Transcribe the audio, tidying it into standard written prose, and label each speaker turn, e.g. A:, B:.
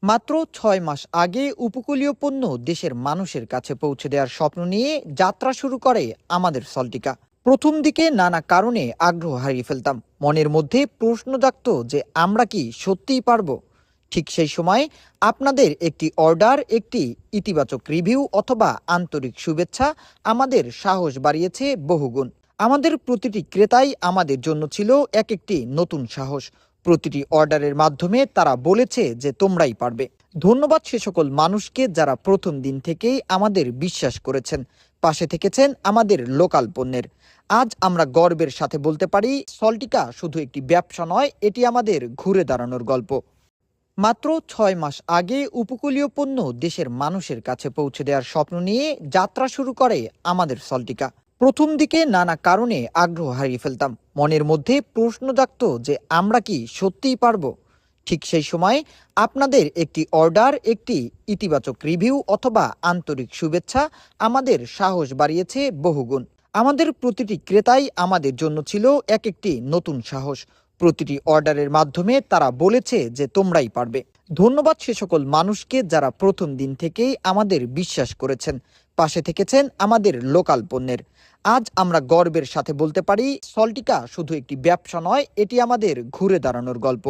A: মাত্র ৬ মাস আগে উপকূলীয় পণ্য দেশের মানুষের কাছে পৌঁছে দেওয়ার স্বপ্ন নিয়ে যাত্রা শুরু করে আমাদের সল্টিকা। প্রথম দিকে নানা কারণে আগ্রহ হারিয়ে ফেলতাম, মনের মধ্যে প্রশ্ন জাগত যে আমরা কি সত্যিই পারবো। ঠিক সেই সময় আপনাদের একটি অর্ডার, একটি ইতিবাচক রিভিউ অথবা আন্তরিক শুভেচ্ছা আমাদের সাহস বাড়িয়েছে বহুগুণ। আমাদের প্রতিটি ক্রেতাই আমাদের জন্য ছিল এক একটি নতুন সাহস। প্রতিটি অর্ডারের মাধ্যমে তারা বলেছে যে তোমরাই পারবে। ধন্যবাদ সে সকল মানুষকে যারা প্রথম দিন থেকেই আমাদের বিশ্বাস করেছেন, পাশে থেকেছেন আমাদের লোকাল পণ্যের। আজ আমরা গর্বের সাথে বলতে পারি, সল্টিকা শুধু একটি ব্যবসা নয়, এটি আমাদের ঘুরে দাঁড়ানোর গল্প। মাত্র ৬ মাস আগে উপকূলীয় পণ্য দেশের মানুষের কাছে পৌঁছে দেওয়ার স্বপ্ন নিয়ে যাত্রা শুরু করে আমাদের সল্টিকা। প্রথম দিকে নানা কারণে আগ্রহ হারিয়ে ফেলতাম, মনের মধ্যে প্রশ্ন জাগত যে আমরা কি সত্যিই পারবো। ঠিক সেই সময় আপনাদের একটি অর্ডার, একটি ইতিবাচক রিভিউ অথবা আন্তরিক শুভেচ্ছা আমাদের সাহস বাড়িয়েছে বহুগুণ। আমাদের প্রতিটি ক্রেতাই আমাদের জন্য ছিল এক একটি নতুন সাহস। প্রতিটি অর্ডারের মাধ্যমে তারা বলেছে যে তোমরাই পারবে। ধন্যবাদ সে সকল মানুষকে যারা প্রথম দিন থেকেই আমাদের বিশ্বাস করেছেন, পাশে থেকেছেন আমাদের লোকাল পণ্যের। আজ আমরা গর্বের সাথে বলতে পারি, সল্টিকা শুধু একটি ব্যবসা নয়, এটি আমাদের ঘুরে দাঁড়ানোর গল্প।